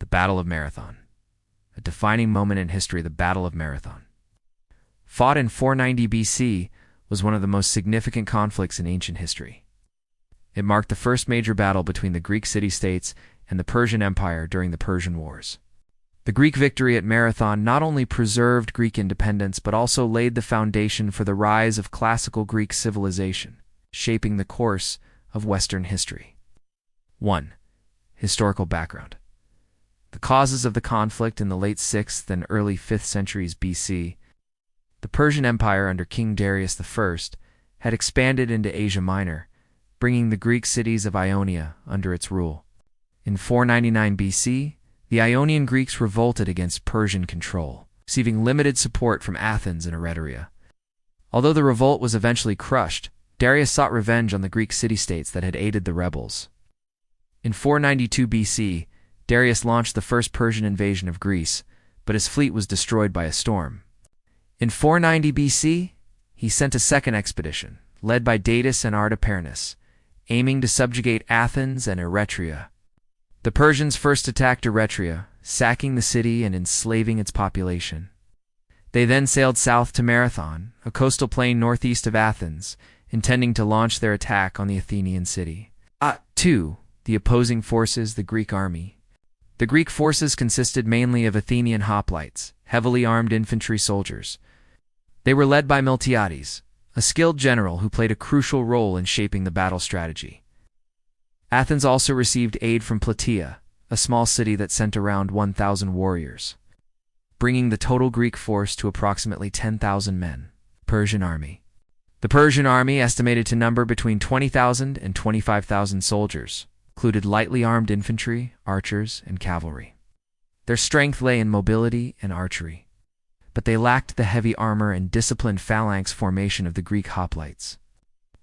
The Battle of Marathon. A defining moment in history, the Battle of Marathon. Fought in 490 BC, was one of the most significant conflicts in ancient history. It marked the first major battle between the Greek city-states and the Persian Empire during the Persian Wars. The Greek victory at Marathon not only preserved Greek independence but also laid the foundation for the rise of classical Greek civilization, shaping the course of Western history. 1. Historical background. The causes of the conflict in the late 6th and early 5th centuries BC. The Persian Empire under King Darius I had expanded into Asia Minor, bringing the Greek cities of Ionia under its rule. In 499 BC, the Ionian Greeks revolted against Persian control, receiving limited support from Athens and Eretria. Although the revolt was eventually crushed, Darius sought revenge on the Greek city-states that had aided the rebels. In 492 BC, Darius launched the first Persian invasion of Greece, but his fleet was destroyed by a storm. In 490 BC, he sent a second expedition, led by Datis and Artaparnus, aiming to subjugate Athens and Eretria. The Persians first attacked Eretria, sacking the city and enslaving its population. They then sailed south to Marathon, a coastal plain northeast of Athens, intending to launch their attack on the Athenian city. 2. The opposing forces, the Greek army. The Greek forces consisted mainly of Athenian hoplites, heavily armed infantry soldiers. They were led by Miltiades, a skilled general who played a crucial role in shaping the battle strategy. Athens also received aid from Plataea, a small city that sent around 1,000 warriors, bringing the total Greek force to approximately 10,000 men. Persian army. The Persian army, estimated to number between 20,000 and 25,000 soldiers, included lightly armed infantry, archers, and cavalry. Their strength lay in mobility and archery, but they lacked the heavy armor and disciplined phalanx formation of the Greek hoplites.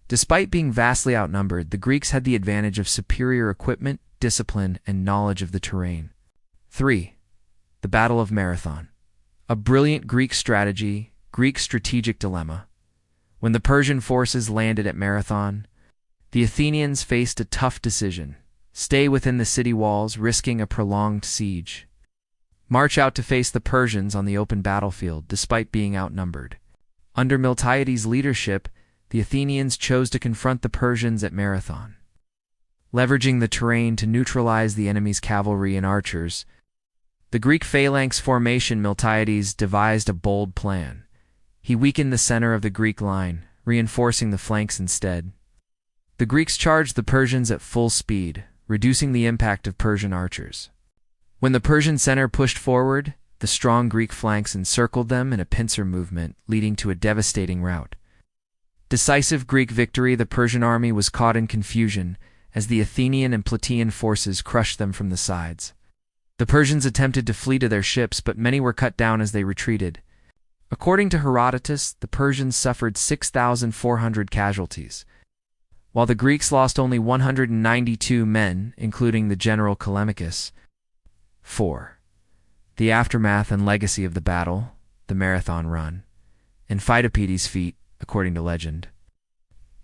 Despite being vastly outnumbered, the Greeks had the advantage of superior equipment, discipline, and knowledge of the terrain. 3. The Battle of Marathon. A brilliant Greek strategy, Greek strategic dilemma. When the Persian forces landed at Marathon, the Athenians faced a tough decision: stay within the city walls, risking a prolonged siege. March out to face the Persians on the open battlefield, despite being outnumbered. Under Miltiades' leadership, the Athenians chose to confront the Persians at Marathon. Leveraging the terrain to neutralize the enemy's cavalry and archers, the Greek phalanx formation, Miltiades devised a bold plan. He weakened the center of the Greek line, reinforcing the flanks instead. The Greeks charged the Persians at full speed, reducing the impact of Persian archers. When the Persian center pushed forward, the strong Greek flanks encircled them in a pincer movement, leading to a devastating rout. Decisive Greek victory. The Persian army was caught in confusion as the Athenian and Plataean forces crushed them from the sides. The Persians attempted to flee to their ships, but many were cut down as they retreated. According to Herodotus, the Persians suffered 6,400 casualties, while the Greeks lost only 192 men, including the general Callimachus. 4. The aftermath and legacy of the battle, the Marathon run, and Pheidippides' feat, according to legend.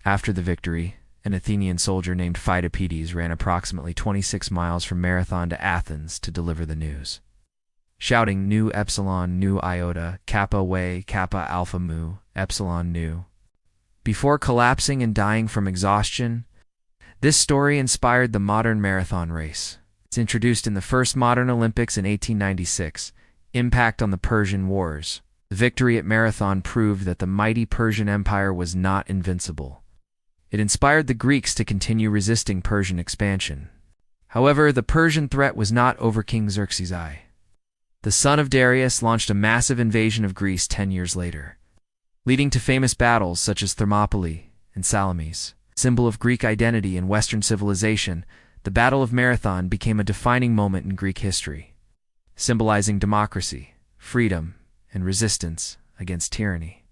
After the victory, an Athenian soldier named Pheidippides ran approximately 26 miles from Marathon to Athens to deliver the news, shouting Nu Epsilon Nu Iota, Kappa Way, Kappa Alpha Mu, Epsilon Nu, before collapsing and dying from exhaustion. This story inspired the modern marathon race. It's introduced in the first modern Olympics in 1896. Impact on the Persian Wars. The victory at Marathon proved that the mighty Persian Empire was not invincible. It inspired the Greeks to continue resisting Persian expansion. However, the Persian threat was not over. King Xerxes I, the son of Darius, launched a massive invasion of Greece 10 years later, leading to famous battles such as Thermopylae and Salamis. Symbol of Greek identity and Western civilization, the Battle of Marathon became a defining moment in Greek history, symbolizing democracy, freedom, and resistance against tyranny.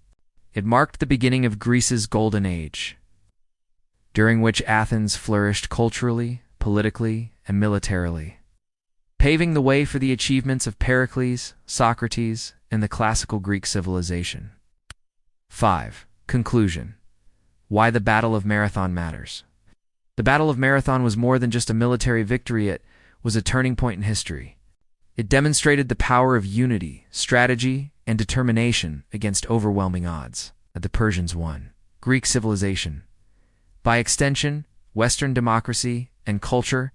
It marked the beginning of Greece's golden age, during which Athens flourished culturally, politically, and militarily, paving the way for the achievements of Pericles, Socrates, and the classical Greek civilization. 5. Conclusion. Why the Battle of Marathon matters. The Battle of Marathon was more than just a military victory. It was a turning point in history. It demonstrated the power of unity, strategy, and determination against overwhelming odds. The Persians won. Greek civilization, by extension, Western democracy and culture,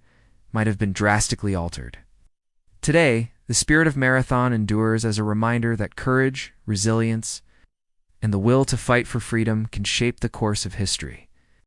might have been drastically altered. Today, the spirit of Marathon endures as a reminder that courage, resilience, and the will to fight for freedom can shape the course of history.